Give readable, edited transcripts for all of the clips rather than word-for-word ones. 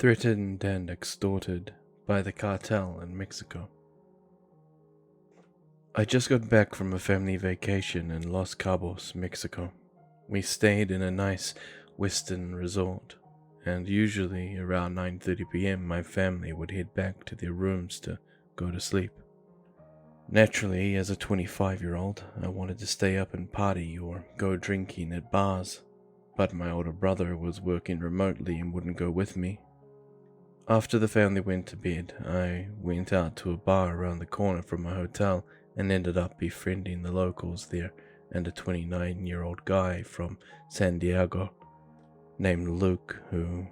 threatened and extorted by the cartel in Mexico. I just got back from a family vacation in Los Cabos, Mexico. We stayed in a nice western resort, and usually around 9:30 p.m. my family would head back to their rooms to go to sleep. Naturally, as a 25-year-old, I wanted to stay up and party or go drinking at bars, but my older brother was working remotely and wouldn't go with me. After the family went to bed, I went out to a bar around the corner from my hotel and ended up befriending the locals there and a 29-year-old guy from San Diego named Luke who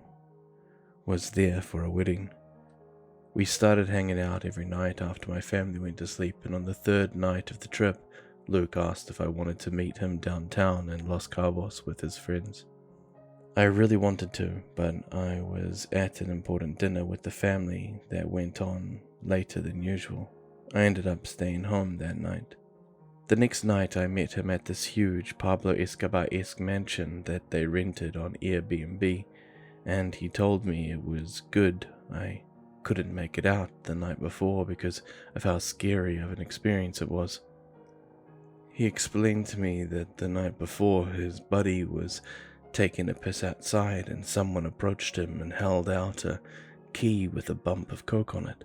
was there for a wedding. We started hanging out every night after my family went to sleep, and on the third night of the trip, Luke asked if I wanted to meet him downtown in Los Cabos with his friends. I really wanted to, but I was at an important dinner with the family that went on later than usual. I ended up staying home that night. The next night I met him at this huge Pablo Escobar-esque mansion that they rented on Airbnb, and he told me it was good. I couldn't make it out the night before because of how scary of an experience it was. He explained to me that the night before his buddy was taking a piss outside and someone approached him and held out a key with a bump of coke on it.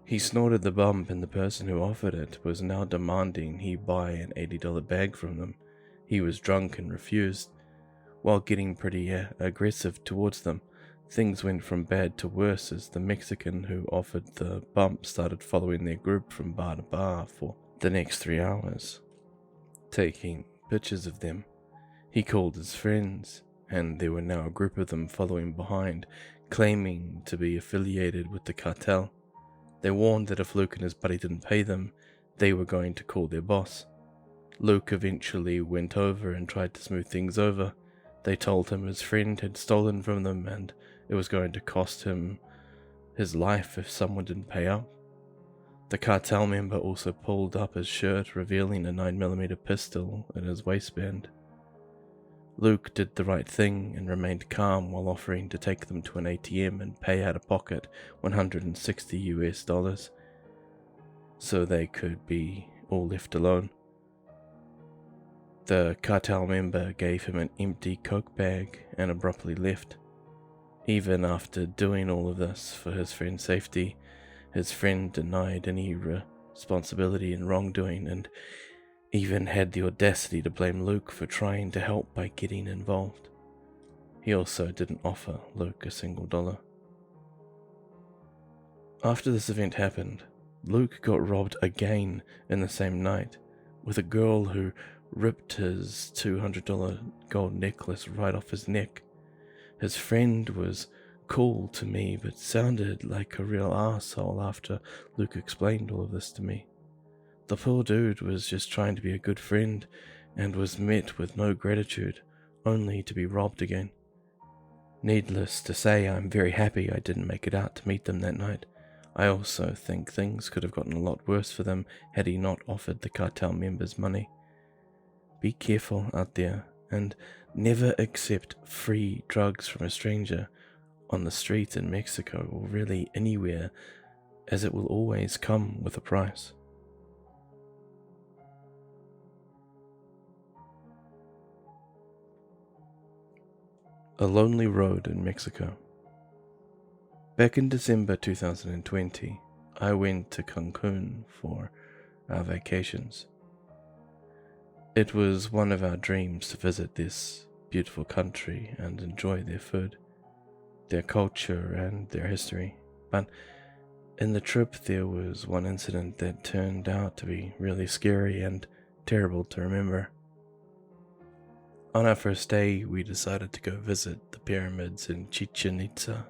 He snorted the bump, and the person who offered it was now demanding he buy an $80 bag from them. He was drunk and refused. While getting pretty aggressive towards them, things went from bad to worse as the Mexican who offered the bump started following their group from bar to bar for the next 3 hours, taking pictures of them. He called his friends, and there were now a group of them following behind, claiming to be affiliated with the cartel. They warned that if Luke and his buddy didn't pay them, they were going to call their boss. Luke eventually went over and tried to smooth things over. They told him his friend had stolen from them and it was going to cost him his life if someone didn't pay up. The cartel member also pulled up his shirt, revealing a 9mm pistol in his waistband. Luke did the right thing and remained calm while offering to take them to an ATM and pay out of pocket $160 so they could be all left alone. The cartel member gave him an empty coke bag and abruptly left. Even after doing all of this for his friend's safety, his friend denied any responsibility in wrongdoing and even had the audacity to blame Luke for trying to help by getting involved. He also didn't offer Luke a single dollar. After this event happened, Luke got robbed again in the same night, with a girl who ripped his $200 gold necklace right off his neck. His friend was cool to me, but sounded like a real asshole after Luke explained all of this to me. The poor dude was just trying to be a good friend and was met with no gratitude, only to be robbed again. Needless to say, I'm very happy I didn't make it out to meet them that night. I also think things could have gotten a lot worse for them had he not offered the cartel members money. Be careful out there and never accept free drugs from a stranger on the street in Mexico or really anywhere, as it will always come with a price. A lonely road in Mexico. Back in December 2020, I went to Cancun for our vacations. It was one of our dreams to visit this beautiful country and enjoy their food, their culture, and their history. But in the trip there was one incident that turned out to be really scary and terrible to remember. On our first day, we decided to go visit the pyramids in Chichen Itza.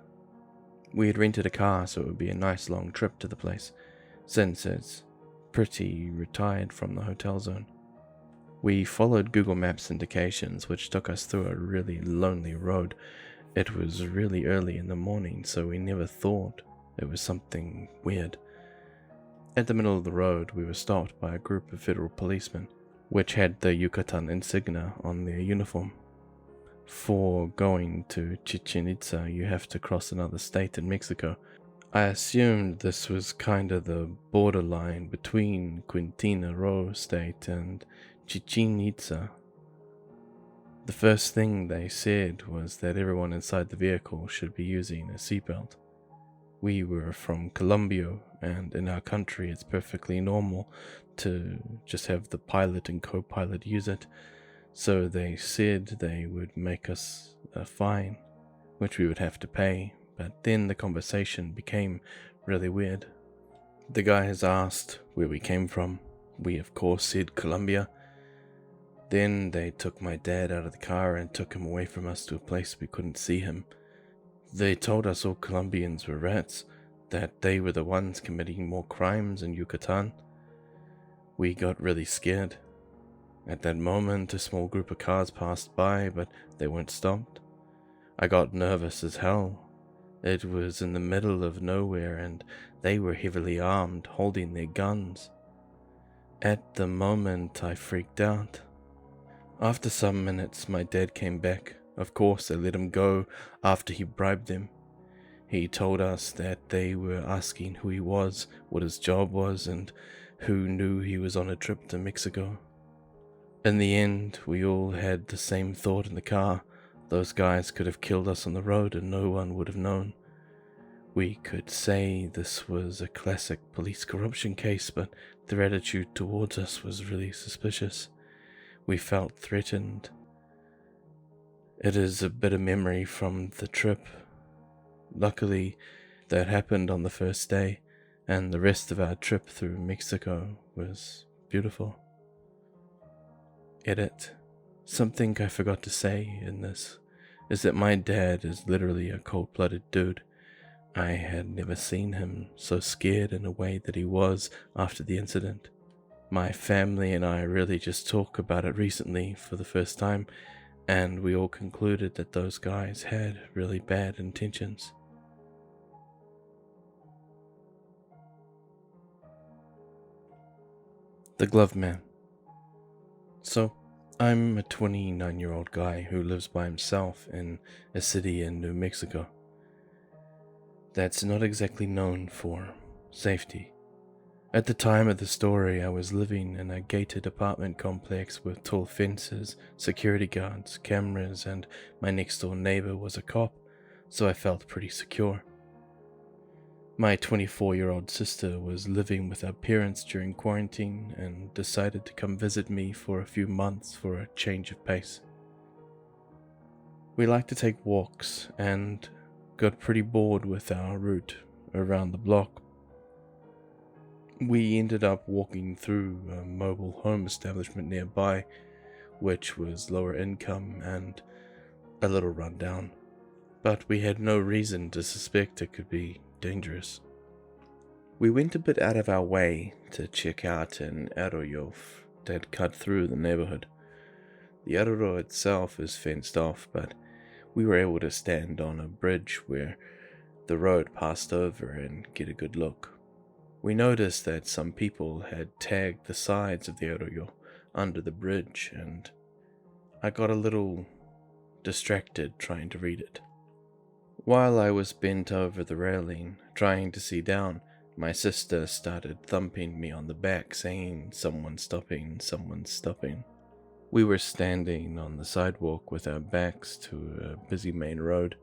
We had rented a car, so it would be a nice long trip to the place, since it's pretty retired from the hotel zone. We followed Google Maps indications, which took us through a really lonely road. It was really early in the morning, so we never thought it was something weird. At the middle of the road, we were stopped by a group of federal policemen, which had the Yucatan insignia on their uniform. For going to Chichen Itza, you have to cross another state in Mexico. I assumed this was kind of the borderline between Quintana Roo state and Chichen Itza. The first thing they said was that everyone inside the vehicle should be using a seatbelt. We were from Colombia, and in our country it's perfectly normal to just have the pilot and co-pilot use it. So they said they would make us a fine, which we would have to pay, but then the conversation became really weird. The guys asked where we came from. We of course said Colombia. Then they took my dad out of the car and took him away from us to a place we couldn't see him. They told us all Colombians were rats, that they were the ones committing more crimes in Yucatan. We got really scared. At that moment, a small group of cars passed by, but they weren't stopped. I got nervous as hell. It was in the middle of nowhere, and they were heavily armed, holding their guns. At the moment, I freaked out. After some minutes, my dad came back. Of course, they let him go after he bribed them. He told us that they were asking who he was, what his job was, and who knew he was on a trip to Mexico. In the end, we all had the same thought in the car. Those guys could have killed us on the road and no one would have known. We could say this was a classic police corruption case, but their attitude towards us was really suspicious. We felt threatened. It is a bitter memory from the trip. Luckily, that happened on the first day, and the rest of our trip through Mexico was beautiful. Edit. Something I forgot to say in this is that my dad is literally a cold-blooded dude. I had never seen him so scared in a way that he was after the incident. My family and I really just talked about it recently for the first time, and we all concluded that those guys had really bad intentions. The Glov Man. So, I'm a 29-year-old guy who lives by himself in a city in New Mexico that's not exactly known for safety. At the time of the story, I was living in a gated apartment complex with tall fences, security guards, cameras, and my next-door neighbor was a cop, so I felt pretty secure. My 24-year-old sister was living with our parents during quarantine and decided to come visit me for a few months for a change of pace. We like to take walks and got pretty bored with our route around the block. We ended up walking through a mobile home establishment nearby, which was lower income and a little run down, but we had no reason to suspect it could be dangerous. We went a bit out of our way to check out an arroyo that cut through the neighborhood. The arroyo itself is fenced off, but we were able to stand on a bridge where the road passed over and get a good look. We noticed that some people had tagged the sides of the arroyo under the bridge, and I got a little distracted trying to read it. While I was bent over the railing, trying to see down, my sister started thumping me on the back, saying, "Someone's stopping, someone's stopping." We were standing on the sidewalk with our backs to a busy main road.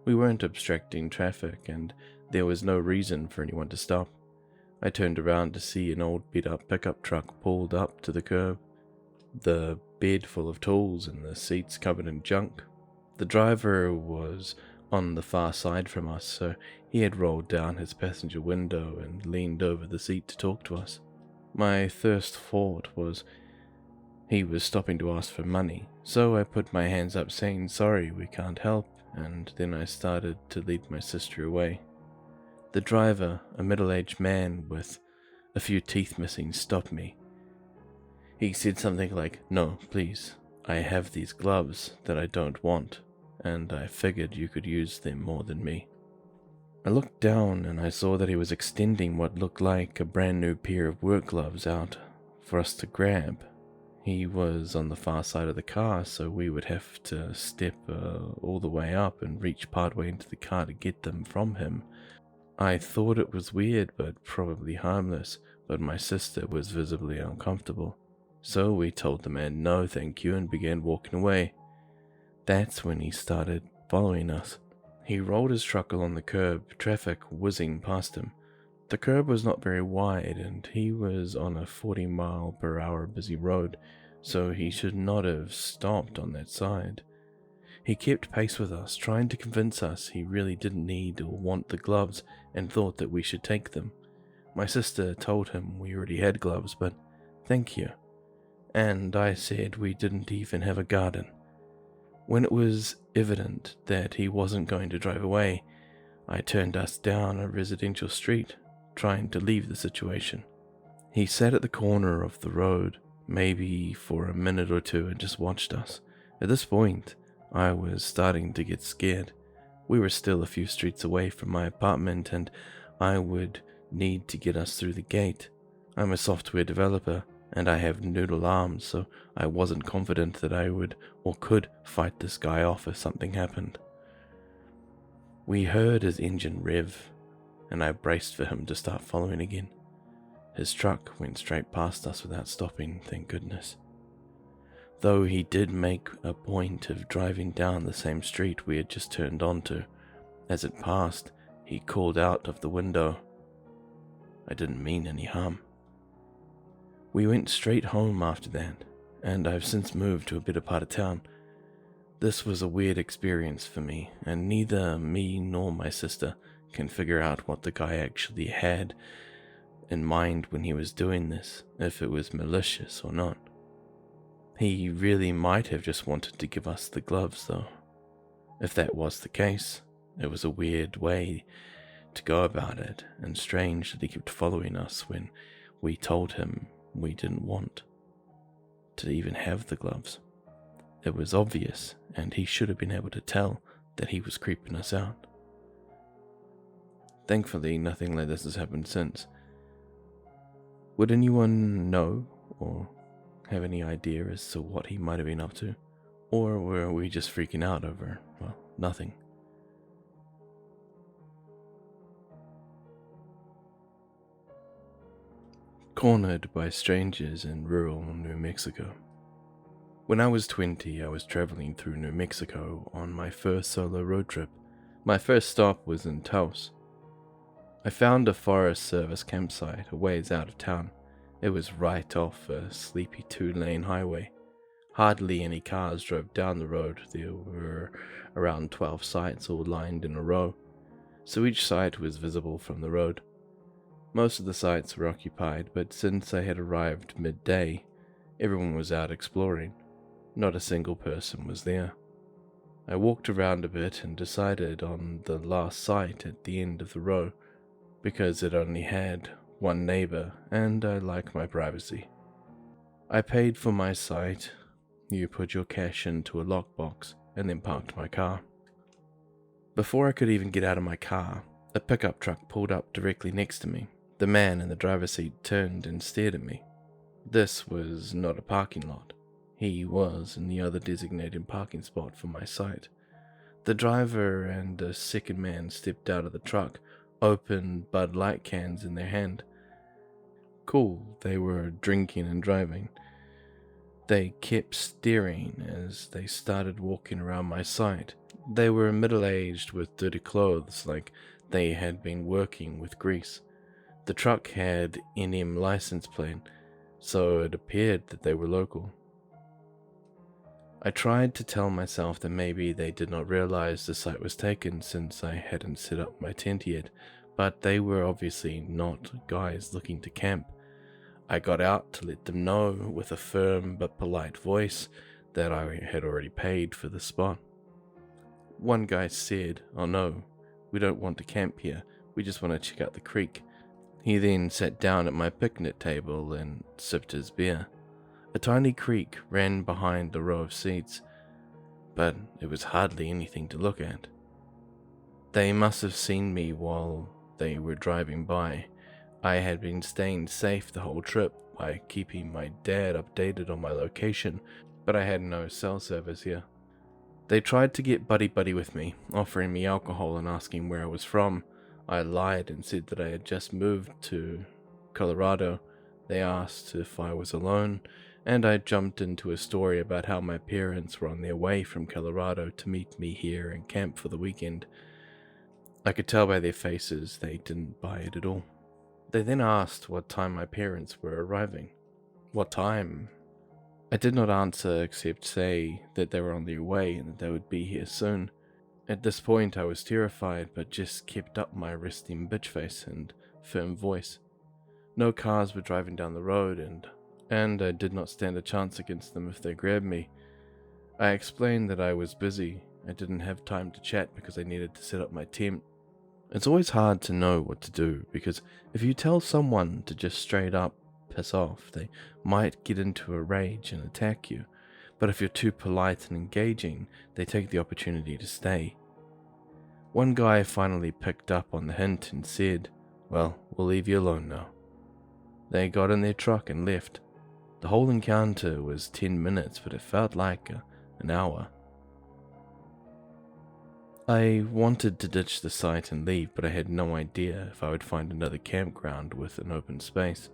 We weren't obstructing traffic, and there was no reason for anyone to stop. I turned around to see an old beat-up pickup truck pulled up to the curb, the bed full of tools and the seats covered in junk. The driver was on the far side from us, so he had rolled down his passenger window and leaned over the seat to talk to us. My first thought was he was stopping to ask for money, so I put my hands up saying, "Sorry, we can't help," and then I started to lead my sister away. The driver, a middle-aged man with a few teeth missing, stopped me. He said something like, "No, please, I have these gloves that I don't want, and I figured you could use them more than me." I looked down and I saw that he was extending what looked like a brand new pair of work gloves out for us to grab. He was on the far side of the car, so we would have to step all the way up and reach partway into the car to get them from him. I thought it was weird, but probably harmless, but my sister was visibly uncomfortable. So we told the man no thank you and began walking away. That's when he started following us. He rolled his truck along the curb, traffic whizzing past him. The curb was not very wide and he was on a 40-mile-per-hour busy road, so he should not have stopped on that side. He kept pace with us, trying to convince us he really didn't need or want the gloves and thought that we should take them. My sister told him we already had gloves, but thank you. And I said we didn't even have a garden. When it was evident that he wasn't going to drive away, I turned us down a residential street, trying to leave the situation. He sat at the corner of the road, maybe for a minute or two, and just watched us. At this point, I was starting to get scared. We were still a few streets away from my apartment, and I would need to get us through the gate. I'm a software developer, and I have noodle arms, so I wasn't confident that I would or could fight this guy off if something happened. We heard his engine rev, and I braced for him to start following again. His truck went straight past us without stopping, thank goodness. Though he did make a point of driving down the same street we had just turned onto. As it passed, he called out of the window. I didn't mean any harm. We went straight home after that, and I've since moved to a better part of town. This was a weird experience for me, and neither me nor my sister can figure out what the guy actually had in mind when he was doing this, if it was malicious or not. He really might have just wanted to give us the gloves, though. If that was the case, it was a weird way to go about it, and strange that he kept following us when we told him we didn't want to even have the gloves. It was obvious, and he should have been able to tell that he was creeping us out. Thankfully, nothing like this has happened since. Would anyone know or have any idea as to what he might have been up to? Or were we just freaking out over, well, nothing? Cornered by strangers in rural New Mexico. When I was 20, I was traveling through New Mexico on my first solo road trip. My first stop was in Taos. I found a Forest Service campsite a ways out of town. It was right off a sleepy 2-lane highway. Hardly any cars drove down the road. There were around 12 sites all lined in a row, so each site was visible from the road. Most of the sites were occupied, but since I had arrived midday, everyone was out exploring. Not a single person was there. I walked around a bit and decided on the last site at the end of the row, because it only had one neighbor and I like my privacy. I paid for my site. You put your cash into a lockbox and then parked my car. Before I could even get out of my car, a pickup truck pulled up directly next to me. The man in the driver's seat turned and stared at me. This was not a parking lot. He was in the other designated parking spot for my site. The driver and a second man stepped out of the truck, open Bud Light cans in their hand. Cool, they were drinking and driving. They kept staring as they started walking around my site. They were middle-aged with dirty clothes, like they had been working with grease. The truck had NM license plate, so it appeared that they were local. I tried to tell myself that maybe they did not realize the site was taken since I hadn't set up my tent yet, but they were obviously not guys looking to camp. I got out to let them know with a firm but polite voice that I had already paid for the spot. One guy said, "Oh no, we don't want to camp here, we just want to check out the creek." He then sat down at my picnic table and sipped his beer. A tiny creek ran behind the row of seats, but it was hardly anything to look at. They must have seen me while they were driving by. I had been staying safe the whole trip, by keeping my dad updated on my location, but I had no cell service here. They tried to get buddy-buddy with me, offering me alcohol and asking where I was from. I lied and said that I had just moved to Colorado. They asked if I was alone, and I jumped into a story about how my parents were on their way from Colorado to meet me here and camp for the weekend. I could tell by their faces they didn't buy it at all. They then asked what time my parents were arriving. What time? I did not answer except say that they were on their way and that they would be here soon. At this point I was terrified, but just kept up my resting bitch face and firm voice. No cars were driving down the road, and I did not stand a chance against them if they grabbed me. I explained that I was busy. I didn't have time to chat because I needed to set up my tent. It's always hard to know what to do, because if you tell someone to just straight up piss off, they might get into a rage and attack you. But if you're too polite and engaging, they take the opportunity to stay. One guy finally picked up on the hint and said, "Well, we'll leave you alone now." They got in their truck and left. The whole encounter was 10 minutes, but it felt like an hour. I wanted to ditch the site and leave, but I had no idea if I would find another campground with an open space.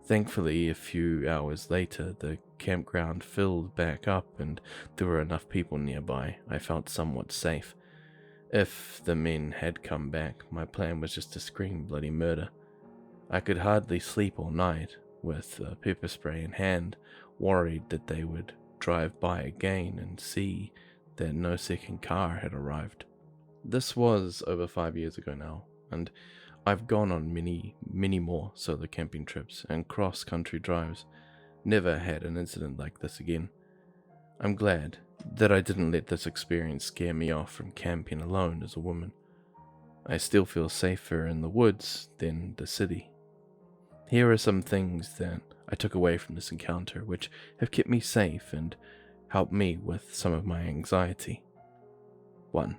Thankfully, a few hours later, the campground filled back up and there were enough people nearby. I felt somewhat safe. If the men had come back, my plan was just to scream bloody murder. I could hardly sleep all night, with pepper spray in hand, worried that they would drive by again and see that no second car had arrived. This was over 5 years ago now, and I've gone on many more solo camping trips and cross-country drives. Never had an incident like this again. I'm glad that I didn't let this experience scare me off from camping alone as a woman. I still feel safer in the woods than the city. Here are some things that I took away from this encounter which have kept me safe and helped me with some of my anxiety. 1.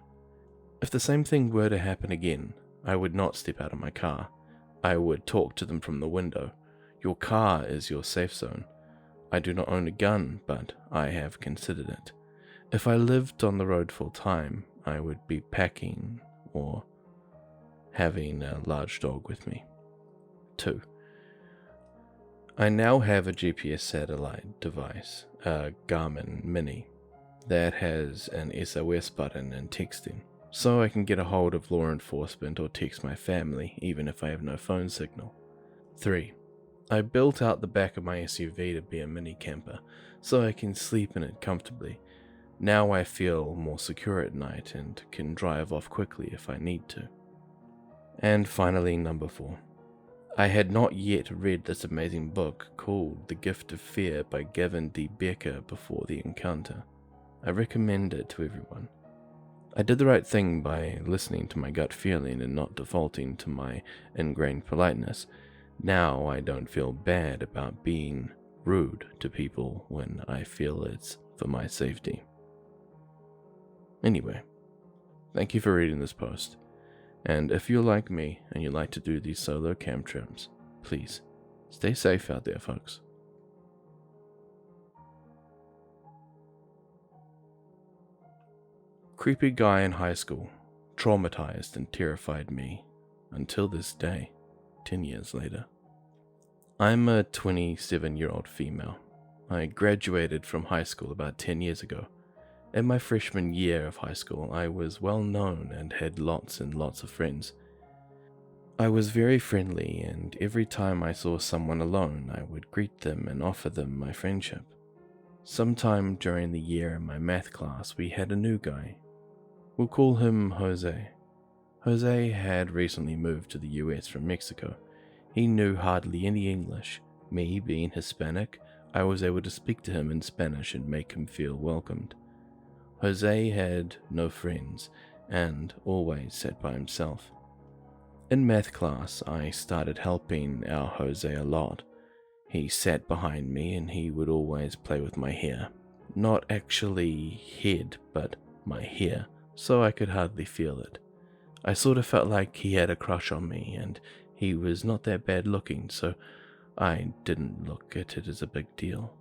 If the same thing were to happen again, I would not step out of my car. I would talk to them from the window. Your car is your safe zone. I do not own a gun, but I have considered it. If I lived on the road full time, I would be packing or having a large dog with me. 2. I now have a GPS satellite device, a Garmin Mini, that has an SOS button and texting, so I can get a hold of law enforcement or text my family even if I have no phone signal. 3. I built out the back of my SUV to be a mini camper, so I can sleep in it comfortably. Now I feel more secure at night and can drive off quickly if I need to. And finally, number 4. I had not yet read this amazing book called The Gift of Fear by Gavin D. Becker before the encounter. I recommend it to everyone. I did the right thing by listening to my gut feeling and not defaulting to my ingrained politeness. Now I don't feel bad about being rude to people when I feel it's for my safety. Anyway, thank you for reading this post. And if you're like me and you like to do these solo camp trips, please stay safe out there, folks. Creepy guy in high school, traumatized and terrified me until this day, 10 years later. I'm a 27-year-old female. I graduated from high school about 10 years ago. In my freshman year of high school, I was well known and had lots and lots of friends. I was very friendly, and every time I saw someone alone, I would greet them and offer them my friendship. Sometime during the year in my math class, we had a new guy. We'll call him Jose. Jose had recently moved to the US from Mexico. He knew hardly any English. Me being Hispanic, I was able to speak to him in Spanish and make him feel welcomed. Jose had no friends and always sat by himself. In math class, I started helping our Jose a lot. He sat behind me and he would always play with my hair. Not actually head, but my hair, so I could hardly feel it. I sort of felt like he had a crush on me, and he was not that bad looking, so I didn't look at it as a big deal.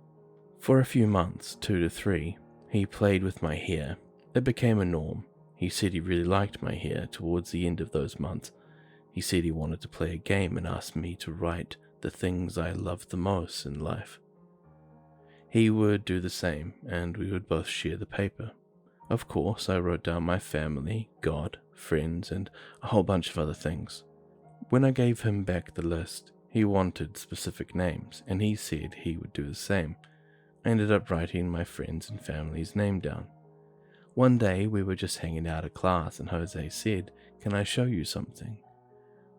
For a few months, 2 to 3, he played with my hair. It became a norm. He said he really liked my hair towards the end of those months. He said he wanted to play a game and asked me to write the things I loved the most in life. He would do the same, and we would both share the paper. Of course, I wrote down my family, God, friends, and a whole bunch of other things. When I gave him back the list, he wanted specific names, and he said he would do the same. I ended up writing my friends' and family's name down. One day, we were just hanging out at class, and Jose said, "Can I show you something?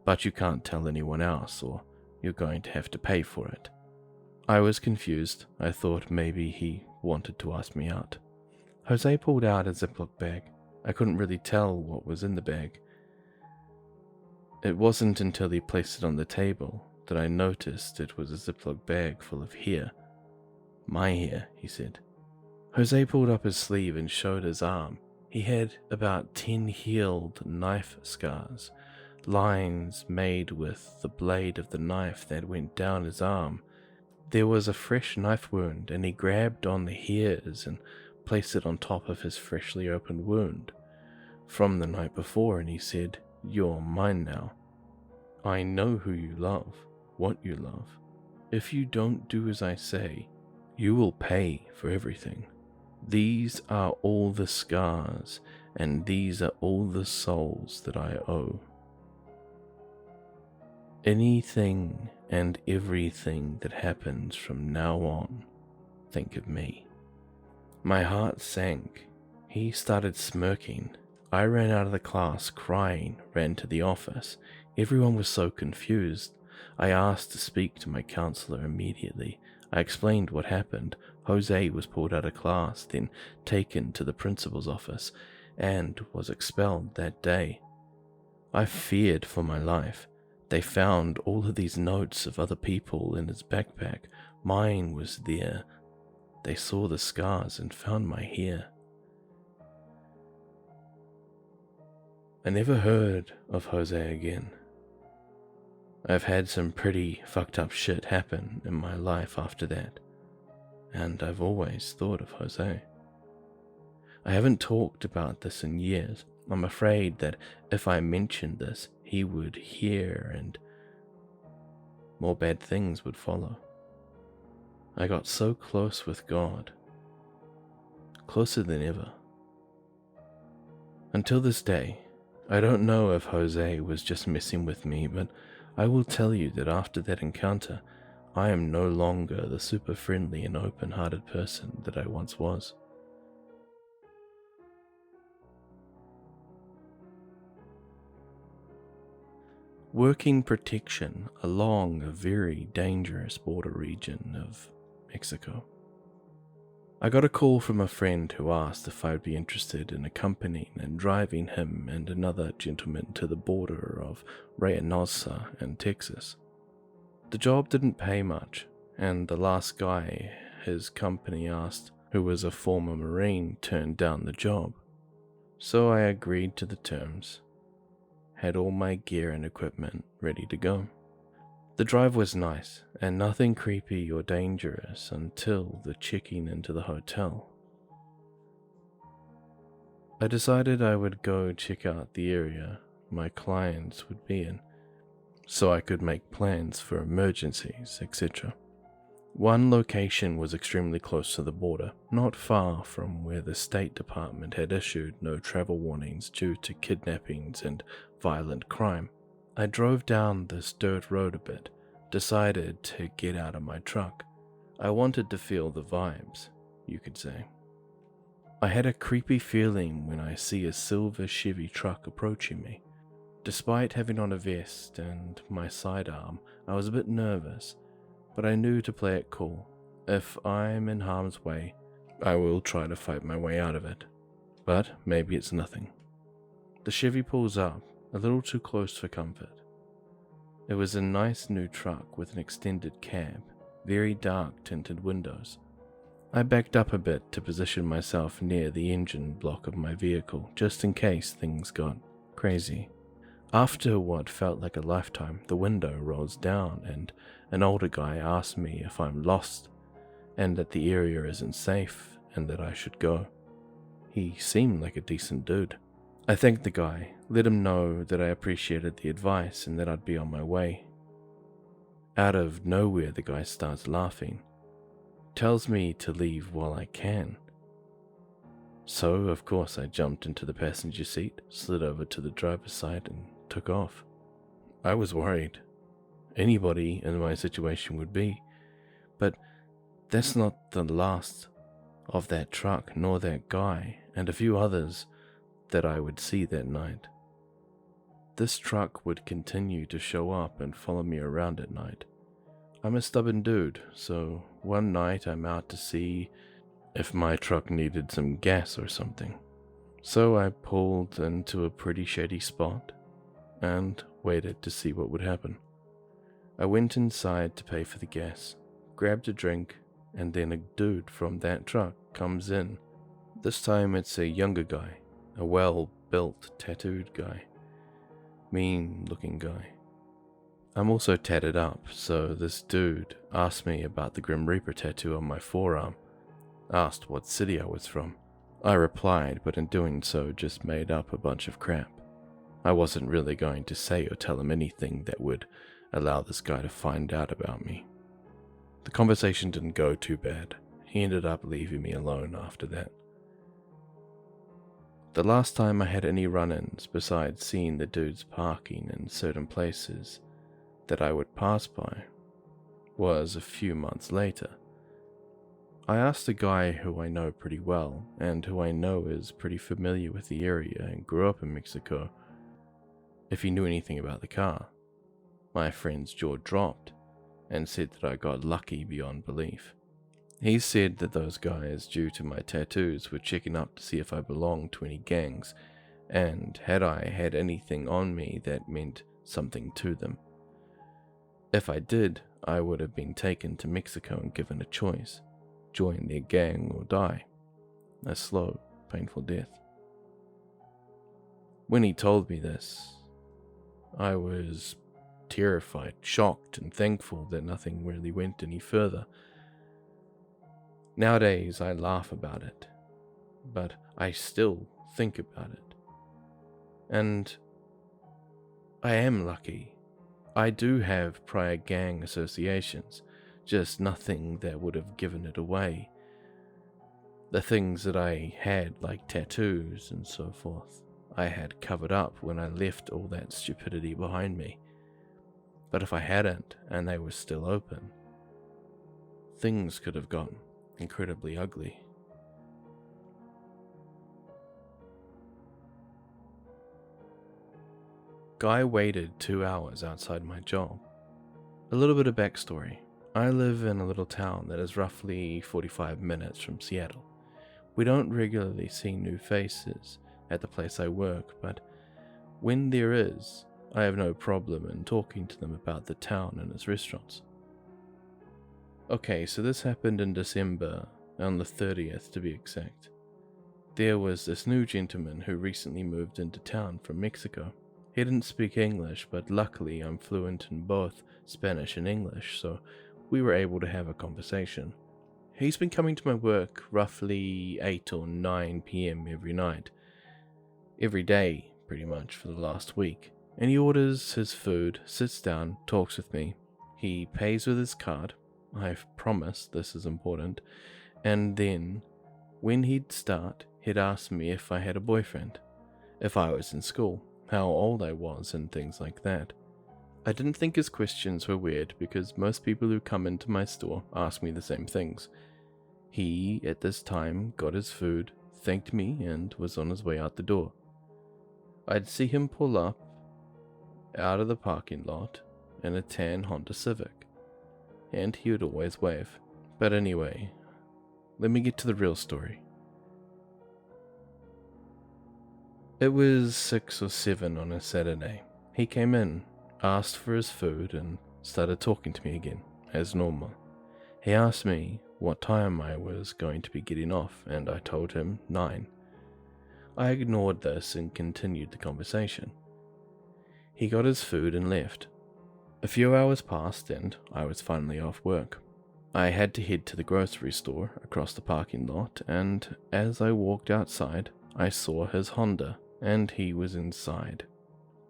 But you can't tell anyone else, or you're going to have to pay for it." I was confused. I thought maybe he wanted to ask me out. Jose pulled out a Ziploc bag. I couldn't really tell what was in the bag. It wasn't until he placed it on the table that I noticed it was a Ziploc bag full of hair. "My hair," he said. Jose pulled up his sleeve and showed his arm. He had about 10 healed knife scars, lines made with the blade of the knife that went down his arm. There was a fresh knife wound, and he grabbed on the hairs and placed it on top of his freshly opened wound from the night before, and he said, "You're mine now. I know who you love, what you love. If you don't do as I say, you will pay for everything. These are all the scars, and these are all the souls that I owe. Anything and everything that happens from now on, think of me." My heart sank. He started smirking. I ran out of the class crying, ran to the office. Everyone was so confused. I asked to speak to my counselor immediately. I explained what happened. Jose was pulled out of class, then taken to the principal's office, and was expelled that day. I feared for my life. They found all of these notes of other people in his backpack. Mine was there. They saw the scars and found my hair. I never heard of Jose again. I've had some pretty fucked up shit happen in my life after that, and I've always thought of Jose. I haven't talked about this in years. I'm afraid that if I mentioned this, he would hear and more bad things would follow. I got so close with God, closer than ever. Until this day, I don't know if Jose was just messing with me, but I will tell you that after that encounter, I am no longer the super friendly and open-hearted person that I once was. Working protection along a very dangerous border region of Mexico. I got a call from a friend who asked if I would be interested in accompanying and driving him and another gentleman to the border of Reynosa and Texas. The job didn't pay much, and the last guy his company asked, who was a former Marine, turned down the job. So I agreed to the terms, had all my gear and equipment ready to go. The drive was nice, and nothing creepy or dangerous until the checking into the hotel. I decided I would go check out the area my clients would be in, so I could make plans for emergencies, etc. One location was extremely close to the border, not far from where the State Department had issued no travel warnings due to kidnappings and violent crime. I drove down this dirt road a bit, decided to get out of my truck. I wanted to feel the vibes, you could say. I had a creepy feeling when I see a silver Chevy truck approaching me. Despite having on a vest and my sidearm, I was a bit nervous, but I knew to play it cool. If I'm in harm's way, I will try to fight my way out of it. But maybe it's nothing. The Chevy pulls up, a little too close for comfort. It was a nice new truck with an extended cab, very dark tinted windows. I backed up a bit to position myself near the engine block of my vehicle, just in case things got crazy. After what felt like a lifetime, the window rolls down and an older guy asks me if I'm lost and that the area isn't safe and that I should go. He seemed like a decent dude. I thanked the guy, let him know that I appreciated the advice and that I'd be on my way. Out of nowhere, the guy starts laughing, tells me to leave while I can. So, of course, I jumped into the passenger seat, slid over to the driver's side, and took off. I was worried. Anybody in my situation would be. But that's not the last of that truck, nor that guy, and a few others that I would see that night. This truck would continue to show up and follow me around at night. I'm a stubborn dude, so one night I'm out to see if my truck needed some gas or something. So I pulled into a pretty shady spot and waited to see what would happen. I went inside to pay for the gas, grabbed a drink, and then a dude from that truck comes in. This time it's a younger guy, a well-built, tattooed guy. Mean-looking guy. I'm also tatted up, so this dude asked me about the Grim Reaper tattoo on my forearm, asked what city I was from. I replied, but in doing so just made up a bunch of crap. I wasn't really going to say or tell him anything that would allow this guy to find out about me. The conversation didn't go too bad. He ended up leaving me alone after that. The last time I had any run-ins besides seeing the dudes parking in certain places that I would pass by was a few months later. I asked a guy who I know pretty well and who I know is pretty familiar with the area and grew up in Mexico if he knew anything about the car. My friend's jaw dropped and said that I got lucky beyond belief. He said that those guys, due to my tattoos, were checking up to see if I belonged to any gangs, and had I had anything on me that meant something to them. If I did, I would have been taken to Mexico and given a choice: join their gang or die. A slow, painful death. When he told me this, I was terrified, shocked, and thankful that nothing really went any further. Nowadays, I laugh about it, but I still think about it. And I am lucky. I do have prior gang associations, just nothing that would have given it away. The things that I had, like tattoos and so forth, I had covered up when I left all that stupidity behind me. But if I hadn't, and they were still open, things could have gotten incredibly ugly. Guy waited 2 hours outside my job. A little bit of backstory. I live in a little town that is roughly 45 minutes from Seattle. We don't regularly see new faces at the place I work, but when there is, I have no problem in talking to them about the town and its restaurants. Okay, so this happened in December, on the 30th to be exact. There was this new gentleman who recently moved into town from Mexico. He didn't speak English, but luckily I'm fluent in both Spanish and English, so we were able to have a conversation. He's been coming to my work roughly 8 or 9 p.m. every night. Every day, pretty much, for the last week. And he orders his food, sits down, talks with me. He pays with his card. I've promised this is important. And then, when he'd start, he'd ask me if I had a boyfriend, if I was in school, how old I was, and things like that. I didn't think his questions were weird because most people who come into my store ask me the same things. He, at this time, got his food, thanked me, and was on his way out the door. I'd see him pull up out of the parking lot in a tan Honda Civic, and he would always wave. But anyway, let me get to the real story. It was 6 or 7 on a Saturday. He came in, asked for his food, and started talking to me again, as normal. He asked me what time I was going to be getting off, and I told him 9. I ignored this and continued the conversation. He got his food and left. A few hours passed and I was finally off work. I had to head to the grocery store across the parking lot, and as I walked outside, I saw his Honda, and he was inside.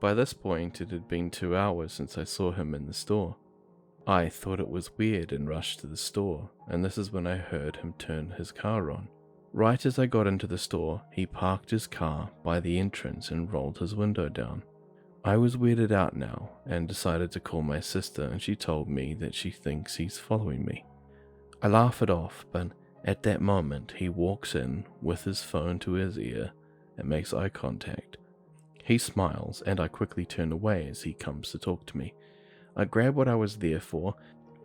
By this point, it had been 2 hours since I saw him in the store. I thought it was weird and rushed to the store, and this is when I heard him turn his car on. Right as I got into the store, he parked his car by the entrance and rolled his window down. I was weirded out now and decided to call my sister, and she told me that she thinks he's following me. I laugh it off, but at that moment he walks in with his phone to his ear and makes eye contact. He smiles and I quickly turn away as he comes to talk to me. I grab what I was there for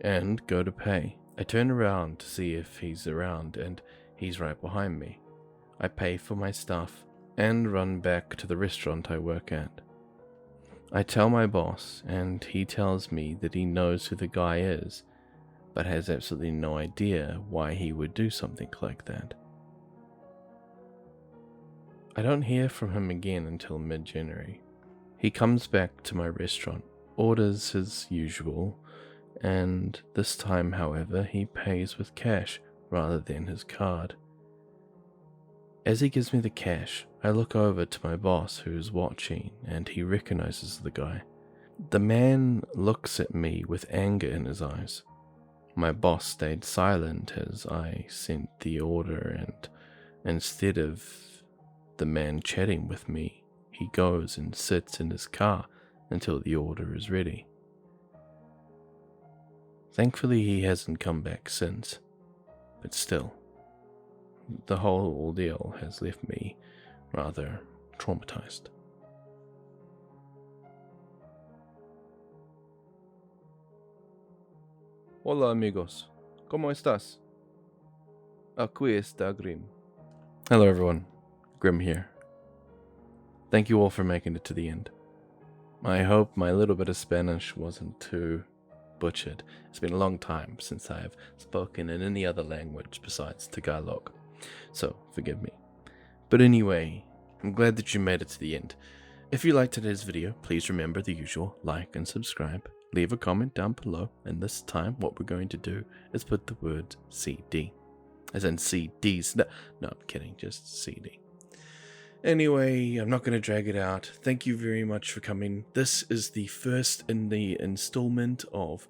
and go to pay. I turn around to see if he's around and he's right behind me. I pay for my stuff and run back to the restaurant I work at. I tell my boss and he tells me that he knows who the guy is, but has absolutely no idea why he would do something like that. I don't hear from him again until mid-January. He comes back to my restaurant, orders his usual, and this time, however, he pays with cash rather than his card. As he gives me the cash, I look over to my boss who's watching, and he recognizes the guy. The man looks at me with anger in his eyes. My boss stayed silent as I sent the order, and instead of the man chatting with me, he goes and sits in his car until the order is ready. Thankfully, he hasn't come back since, but still, the whole ordeal has left me rather traumatized. Hola amigos, ¿cómo estás? Aquí está Grim. Hello everyone, Grim here. Thank you all for making it to the end. I hope my little bit of Spanish wasn't too butchered. It's been a long time since I have spoken in any other language besides Tagalog, so forgive me. But anyway, I'm glad that you made it to the end. If you liked today's video, please remember the usual, like and subscribe. Leave a comment down below, and this time what we're going to do is put the word CD. As in CDs. No, I'm kidding, just CD. Anyway, I'm not going to drag it out. Thank you very much for coming. This is the first in the installment of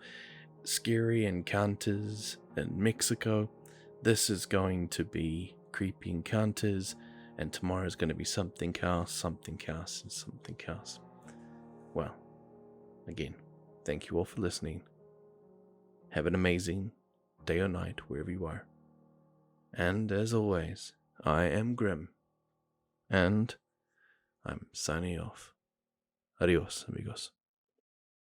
Scary Encounters in Mexico. This is going to be Creepy Encounters, and tomorrow's going to be something else, and something else. Well, again, thank you all for listening. Have an amazing day or night wherever you are. And as always, I am Grim. And I'm signing off. Adios, amigos.